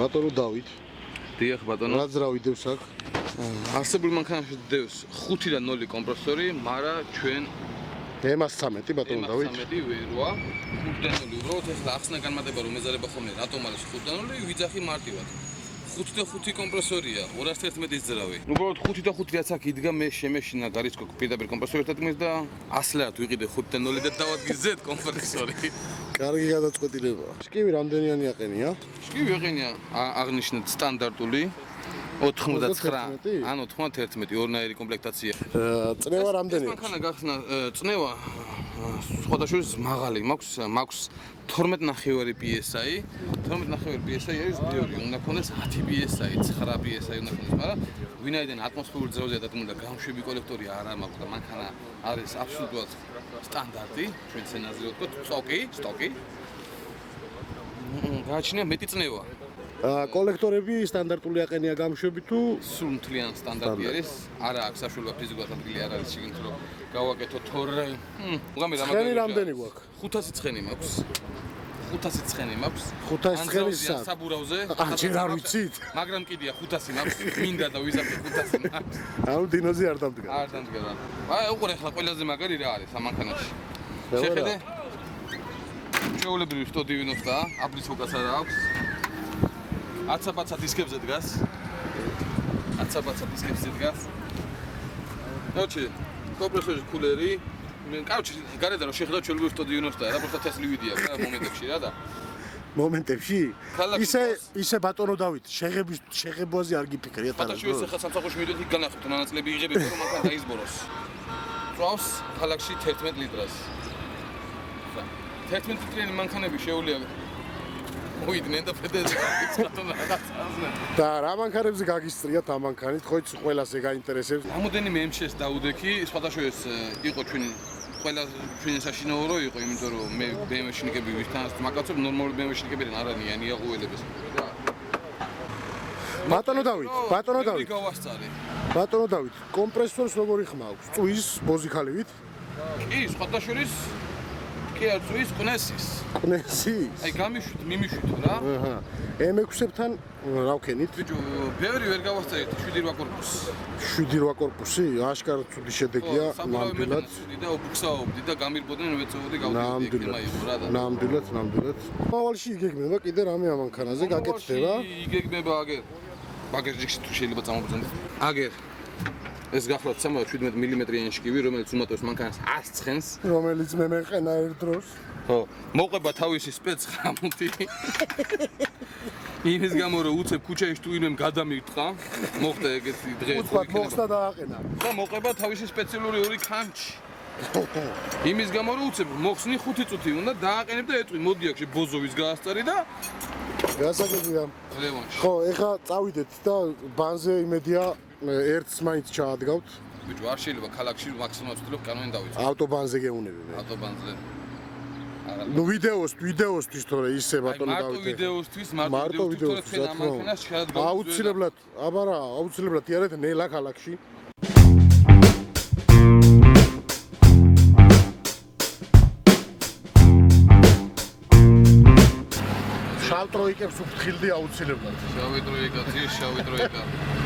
ბატონო დავით. დიახ ბატონო. რა ძრავი დევს აქ? არსებულ მანქანაში დევს 5-დან 0 კომპრესორი, მაგრამ ჩვენ M13 ბატონო დავით. M13 ვერვა 5-დან 0. უბრალოდ ახლა ახსნა განმარტება რომ ეზარება ხოლმე რატომ არის 5-დან 0, ვიძახი მარტივად. 5 კომპრესორია, 211 ძრავი. უბრალოდ 5 რაც აქ იდგა, მე შემეშინა გარისკო პირდაპირ კომპრესორი დადგმეს და 100 ლარად ვიყიდე 5-დან 0 და დავადგი Z კომპრესორი. კარგი გადაწყვეტილებაა. შკივი რამდენიანი აყენია? შკივი აყენია აღნიშნეთ სტანდარტული 99 ან 91 ორნაირი კომპლექტაცია. წნევა რამდენი? ეს მანქანა გახსნა წნევა სხვადასხვა მაღალი მაქვს 12.5 PSI 12.5 PSI არის ბევრი უნდა ქონდეს 10 PSI 9 PSI უნდა ქონდეს მაგრამ ვინაიდან ატმოსფერულ ძრავზეა დადგმული და გამშვები კოლექტორი არ მაქვს და მანქანა არის აბსოლუტურად სტანდარტი ჩვენ სცენაზე ვთქვათ სტოკი გააჩნია მეტი წნევა კოლექტორები სტანდარტული აყენია გამშვები თუ სულ მთლიან სტანდარტი არის არა აქვს საშუალება ფიზიკურად ადგილი არ არის შეგიძლიათ რომ გავაკეთო თორე ცხენი რამდენი გვაქვს 500 ცხენი მაქვს 500 ცხენი მაქვს 500 ცხენი საბურავზე ჯერ არ ვიცით მაგრამ კიდია 500 მაქვს მინდა და ვიზარდე 500 მაქვს ანუ დინოზე არ დამდგა არ დამდგა აი უყურე ხა ყველაზე მაგარი რა არის ამანქანაში შეხედე შეულებრივი სტოდივინოსტა აპლიცოკასა რა აქვს აცაბაცა დისკებზე დგას ნოჩი კომპრესორის კულერი კაუჩი გარედან რომ შეხედავ ჩვეულებრივი სტოდივინოსტა რა პროსტა თესლი ვიდია რა მომენტებში რა და მომენტებში ისე ბატონო დავით შეღებაზე არ გიფიქრია თან ბატონო ეს ხა სამსახურში მიდიოთ იქ განახოთ მონაწილეები იღებენ რომ მანქანა დაიზბოროს წავს ქალაქში 11 ლიტრას 11 ლიტრიანი მანქანები შეუძლია მოიდნენ და ფედერზე გაგიცხადონ რაღაცაზე. და რა მანქანებზე გაგისწრიათ ამ მანქანით, ხო იცი ყველასე გაინტერესებს. რამოდენიმე M6 დაუდექი, სხვადასხვა ეს იყო ყველა ჩვენი საშინაო რო იყო, იმიტომ რომ მე BMW შინიკები ვისთანაც მაგაცობ ნორმალური BMW შინიკებიდან არ არიან იაღუელებს. ბატონო დავით. ბატონო დავით, კომპრესორს როგორი ხმა აქვს? წვის ბოზიქალივით? კი, სხვადასხვა კი არ წვის ყნესის. აი გამიშვით, მიმიშვით რა. აჰა. M6-ებთან რა ვქენით? ბიჭო, ბევრი ვერ გავასწრეთ 7-8 კორპუსი. 7-8 კორპუსი, აშკარად ცუდი შედეგია, ნამდვილად. და ოფუქსაობდი და გამირბოდნენ ვეწეოდი გავდივდი ექმა იყო რა და. ნამდვილად. მავალში იგეგმება კიდე რამე ამ მანქანაზე გაკეთდება. იგეგმება აგერ. ბაგაჟში თუ შეიძლება წამობრძანდეთ. აგერ ეს გახლავთ 17 მმ-იანი შკივი, რომელიც უმატოს მანქანას 100 ცხენს, რომელიც მე მეყენა ერთ დროს. ხო, მოყვება თავისი სპეცხრამუთი. იმის გამო რომ უცებ ქუჩაში თუ ინემ გადამირტყა, მოხდა ეგეთი დღე. უცბად მოხდა და აყენა. ხო, მოყვება თავისი სპეციალური ორი კანჩი. იმის გამო რომ უცებ მოხსნი 5 წუთი უნდა დააყენებ და ეტყვი, მოდი აქ ბოზოვის გაასწარი და გასაგებია. ხო, ეხა წავიდეთ და ბანზე იმედია ერთს მაინც ჩაადგავთ. ბიჭო, არ შეიძლება ქალაქში მაქსიმალურად ვთვლებ კანონი დავიწყო. ავტობანზე გეუნები მე. ავტობანზე. არა. ნუ ვიდეოსთვის თორე ისე ბატონო დავით. მარტო ვიდეოსთვის, მარტო ვიდეოსთვის თორე ამ მანქანას შეადაგავთ. აუცილებლად, აბარა, აუცილებლად იარეთ ნელა ქალაქში. შავ ტროიკებს უფრთხილდი აუცილებლად. შავი ტროიკა.